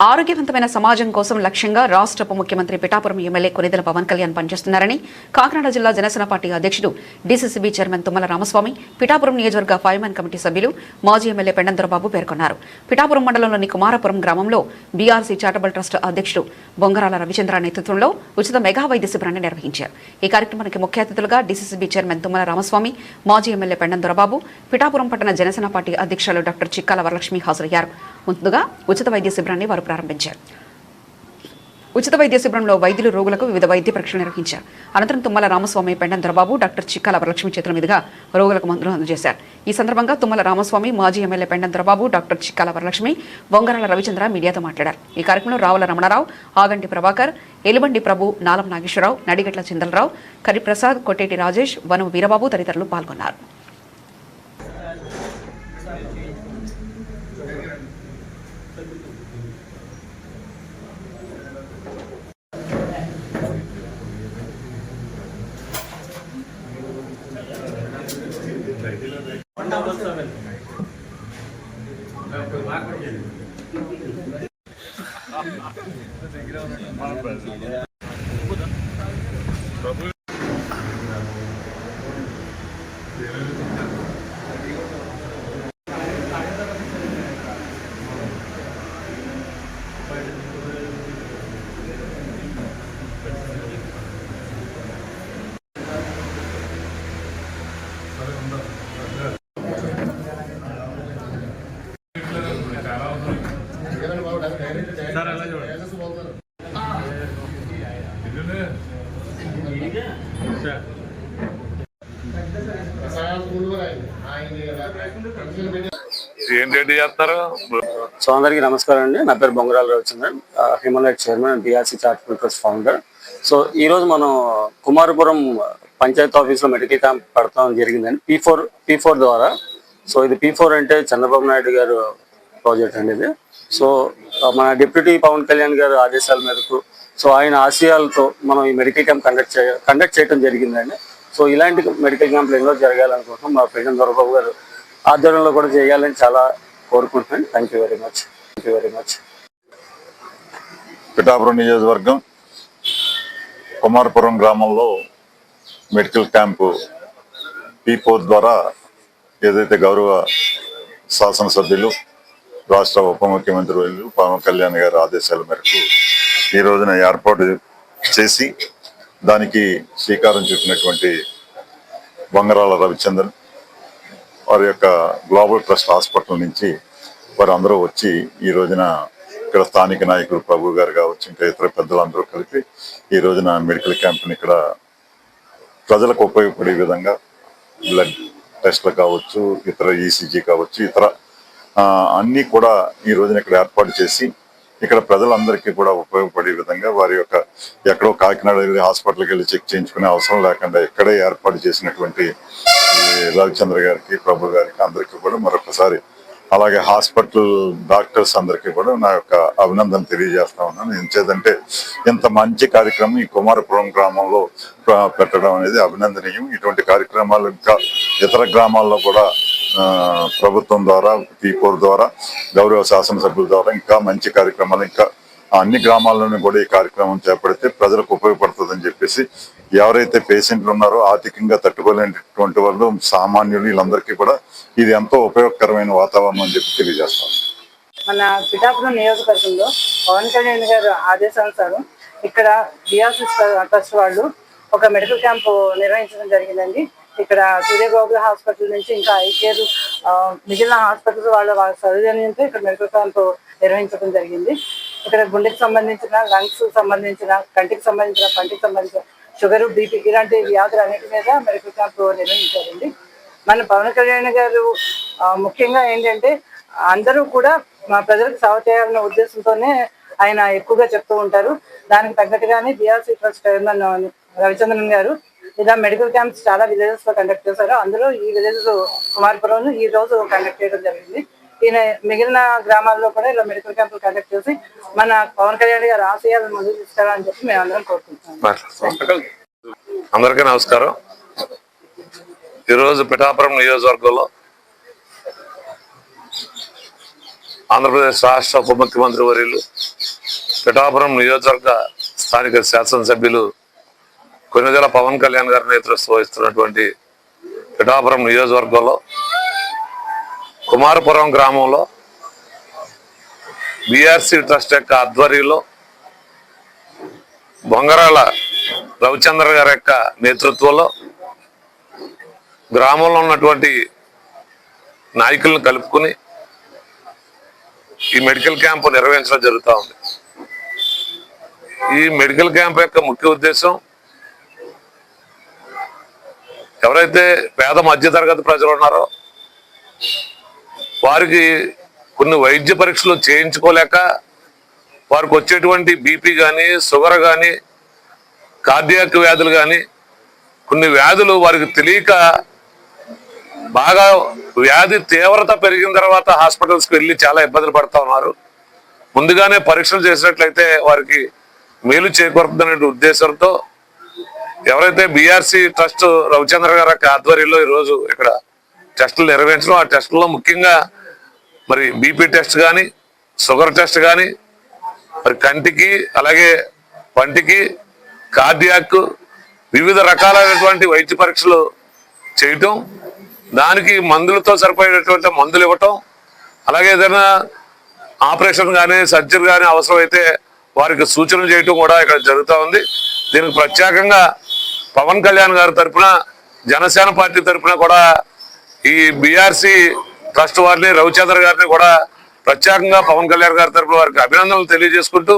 ఆరోగ్యవంతమైన సమాజం కోసం లక్ష్యంగా రాష్ట్ర ఉప ముఖ్యమంత్రి పిఠాపురం ఎమ్మెల్యే కొనిదెల పవన్ కళ్యాణ్ పనిచేస్తున్నారని కాకినాడ జిల్లా జనసేన పార్టీ అధ్యక్షుడు డీసీసీబీ చైర్మన్ తుమ్మల రామస్వామి, పిఠాపురం నియోజకవర్గ ఫైర్మెన్ కమిటీ సభ్యులు మాజీ ఎమ్మెల్యే పెండం దొరబాబు పేర్కొన్నారు. పిఠాపురం మండలంలోని కుమారపురం గ్రామంలో బీఆర్సీ చారిటబుల్ ట్రస్ట్ అధ్యక్షుడు బొంగరాల రవిచంద్ర నేతృత్వంలో ఉచిత మెగా వైద్య శిబిరాన్ని నిర్వహించారు. ఈ కార్యక్రమానికి ముఖ్య అతిథులుగా డీసీసీబీ చైర్మన్ తుమ్మల రామస్వామి, మాజీ ఎమ్మెల్యే పెండం దొరబాబు, పిఠాపురం పట్టణ జనసేన పార్టీ అధ్యక్షులు డాక్టర్ చిక్కాల వరలక్ష్మి హాజరయ్యారు. ముందుగా ఉచిత వైద్య శిబిరాన్ని వారు ప్రారంభించారు. ఉచిత వైద్య శిబిరంలో వైద్యులు రోగులకు వివిధ వైద్య పరీక్షలు నిర్వహించారు. అనంతరం తుమ్మల రామస్వామి, పెండం దొరబాబు, డాక్టర్ చిక్కాల వరలక్ష్మి చేతుల మీదుగా రోగులకు మందులు అందజేశారు. ఈ సందర్భంగా తుమ్మల రామస్వామి, మాజీ ఎమ్మెల్యే పెండం దొరబాబు, డాక్టర్ చిక్కాల వరలక్ష్మి, బొంగరాల రవిచంద్ర మీడియాతో మాట్లాడారు. ఈ కార్యక్రమంలో రావుల రమణారావు, ఆగంటి ప్రభాకర్, ఎలుబండి ప్రభు, నాలం నాగేశ్వరరావు, నడిగట్ల చిందలరావు, కరిప్రసాద్, కొట్టేటి రాజేష్, వనం వీరబాబు తదితరులు పాల్గొన్నారు. సో అందరికీ నమస్కారం అండి. నా పేరు Bongarala Ravichandran, human rights chairman, BRC charitable trust founder. So ఈరోజు మనం కుమారపురం పంచాయత్ ఆఫీస్లో మెడికల్ క్యాంప్ పెడతాం జరిగిందండి, P4 ద్వారా. సో ఇది P4 అంటే చంద్రబాబు నాయుడు గారు ప్రాజెక్ట్ అండి ఇది. సో మన డిప్యూటీ పవన్ కళ్యాణ్ గారు ఆదేశాల మేరకు, సో ఆయన ఆశయాలతో మనం ఈ మెడికల్ క్యాంప్ కండక్ట్ చేయడం జరిగిందండి. సో ఇలాంటి మెడికల్ క్యాంపులు ఎన్నో జరగాలనుకుంటున్నాం. మా పెండం దొరబాబు గారు ఆధ్వర్యంలో కూడా చేయాలని చాలా కోరుకుంటున్నాను. Thank you very much. Pithapuram నియోజకవర్గం కుమారపురం గ్రామంలో మెడికల్ క్యాంపు P4 ద్వారా ఏదైతే గౌరవ శాసనసభ్యులు, రాష్ట్ర ఉప ముఖ్యమంత్రి పవన్ కళ్యాణ్ గారి ఆదేశాల మేరకు ఈ రోజున ఏర్పాటు చేసి దానికి శ్రీకారం చుట్టినటువంటి బొంగరాల రవిచంద్రన్ వారి యొక్క గ్లోబల్ ట్రస్ట్ హాస్పిటల్ నుంచి వారు అందరూ వచ్చి ఈ రోజున ఇక్కడ స్థానిక నాయకులు ప్రభు గారు కావచ్చు, ఇంకా ఇతర పెద్దలందరూ కలిపి ఈ రోజున మెడికల్ క్యాంప్ని ఇక్కడ ప్రజలకు ఉపయోగపడే విధంగా బ్లడ్ టెస్ట్లు కావచ్చు, ఇతర ECG కావచ్చు, ఇతర అన్నీ కూడా ఈ రోజున ఇక్కడ ఏర్పాటు చేసి ఇక్కడ ప్రజలందరికీ కూడా ఉపయోగపడే విధంగా వారి యొక్క ఎక్కడో కాకినాడ వెళ్ళి హాస్పిటల్కి వెళ్ళి చెక్ చేయించుకునే అవసరం లేకుండా ఇక్కడే ఏర్పాటు చేసినటువంటి రవిచంద్ర గారికి, ప్రభు గారికి అందరికీ కూడా మరొకసారి, అలాగే హాస్పిటల్ డాక్టర్స్ అందరికీ కూడా నా యొక్క అభినందన తెలియజేస్తా ఉన్నాను. ఎంచేదంటే ఇంత మంచి కార్యక్రమం ఈ కుమారపురం గ్రామంలో పెట్టడం అనేది అభినందనీయం. ఇటువంటి కార్యక్రమాలు ఇంకా ఇతర గ్రామాల్లో కూడా ప్రభుత్వం ద్వారా, P4 ద్వారా, గౌరవ శాసనసభ్యుల ద్వారా ఇంకా మంచి కార్యక్రమాలు ఇంకా అన్ని గ్రామాల్లోనూ కూడా ఈ కార్యక్రమం చేపడితే ప్రజలకు ఉపయోగపడుతుందని చెప్పేసి, ఎవరైతే పేషెంట్లు ఉన్నారో ఆర్థికంగా తట్టుకోలేనటువంటి వాళ్ళు, సామాన్యులు, వీళ్ళందరికీ కూడా ఇది ఎంతో ఉపయోగకరమైన వాతావరణం అని చెప్పి తెలియజేస్తాం. మన పిఠాపురం నియోజకవర్గంలో పవన్ కళ్యాణ్ గారు ఆదేశానుసారం ఇక్కడ బీఆర్సీ ట్రస్ట్ వాళ్ళు ఒక మెడికల్ క్యాంపు నిర్వహించడం జరిగిందండి. ఇక్కడ సూర్యగోగుల హాస్పిటల్ నుంచి ఇంకా ఐకేర్ మిగిలిన హాస్పిటల్స్ వాళ్ళ సౌజన్యంతో ఇక్కడ మెడికల్ క్యాంప్ నిర్వహించడం జరిగింది. ఇక్కడ గుండెకి సంబంధించిన, లంగ్స్ సంబంధించిన, కంటికి సంబంధించిన, పంటికి సంబంధించిన, షుగర్, BP ఇలాంటి వ్యాధులు అన్నిటి మీద మెడికల్ క్యాంప్ నిర్వహించారండి. మన పవన్ కళ్యాణ్ గారు ముఖ్యంగా ఏంటంటే అందరూ కూడా మా ప్రజలకు సేవ చేయాలన్న ఉద్దేశంతోనే ఆయన ఎక్కువగా చెప్తూ ఉంటారు. దానికి తగ్గట్టుగానే బీఆర్సీ ట్రస్ట్ చైర్మన్ రవిచంద్రన్ గారు ఇలా మెడికల్ క్యాంప్స్ చాలా విలేజెస్ లో కండక్ట్ చేశారు. అందులో ఈ విలేజ్ కుమారపురం ఈ రోజు కండక్ట్ చేయడం జరిగింది. ఈయన మిగిలిన గ్రామాల్లో కూడా ఇలా మెడికల్ క్యాంపులు కండక్ట్ చేసి మన పవన్ కళ్యాణ్ గారు ఆశయాలను ముందుకు తీసుకెళ్లాలని చెప్పి మేము అందరం కోరుకుంటున్నాం. అందరికీ నమస్కారం. ఈరోజు పిఠాపురం నియోజకవర్గంలో ఆంధ్రప్రదేశ్ రాష్ట్ర ఉప ముఖ్యమంత్రి వర్యులు పిఠాపురం నియోజకవర్గ స్థానిక శాసనసభ్యులు కొనిదెల పవన్ కళ్యాణ్ గారి నేతృత్వం వహిస్తున్నటువంటి పిఠాపురం నియోజకవర్గంలో కుమారపురం గ్రామంలో బీఆర్సీ ట్రస్ట్ యొక్క ఆధ్వర్యంలో బొంగరాల రవిచంద్ర గారి యొక్క నేతృత్వంలో గ్రామంలో ఉన్నటువంటి నాయకులను కలుపుకుని ఈ మెడికల్ క్యాంపు నిర్వహించడం జరుగుతూ ఉంది. ఈ మెడికల్ క్యాంప్ యొక్క ముఖ్య ఉద్దేశం ఎవరైతే పేద మధ్యతరగతి ప్రజలు ఉన్నారో వారికి కొన్ని వైద్య పరీక్షలు చేయించుకోలేక వారికి వచ్చేటువంటి బీపీ కానీ షుగర్ కానీ కార్డియాక్ వ్యాధులు కానీ కొన్ని వ్యాధులు వారికి తెలియక బాగా వ్యాధి తీవ్రత పెరిగిన తర్వాత హాస్పిటల్స్కి వెళ్ళి చాలా ఇబ్బందులు పడుతూ ఉన్నారు. ముందుగానే పరీక్షలు చేసినట్లయితే వారికి మేలు చేకూరుతుందనే ఉద్దేశంతో ఎవరైతే బీఆర్సీ ట్రస్ట్ రవిచంద్ర గారి ఆధ్వర్యంలో ఈరోజు ఇక్కడ టెస్టులు నిర్వహించడం, ఆ టెస్టుల్లో ముఖ్యంగా మరి బీపీ టెస్ట్ కానీ షుగర్ టెస్ట్ కానీ మరి కంటికి అలాగే పంటికి కార్డియాక్ వివిధ రకాలైనటువంటి వైద్య పరీక్షలు చేయటం, దానికి మందులతో సరిపోయేటటువంటి మందులు ఇవ్వటం, అలాగే ఏదైనా ఆపరేషన్ కానీ సర్జరీ కానీ అవసరమైతే వారికి సూచనలు చేయటం కూడా ఇక్కడ జరుగుతూ ఉంది. దీనికి ప్రత్యేకంగా పవన్ కళ్యాణ్ గారి తరఫున జనసేన పార్టీ తరఫున కూడా ఈ బీఆర్సీ ట్రస్ట్ వారిని రవిచంద్ర గారిని కూడా ప్రత్యేకంగా పవన్ కళ్యాణ్ గారి తరఫున వారికి అభినందనలు తెలియజేసుకుంటూ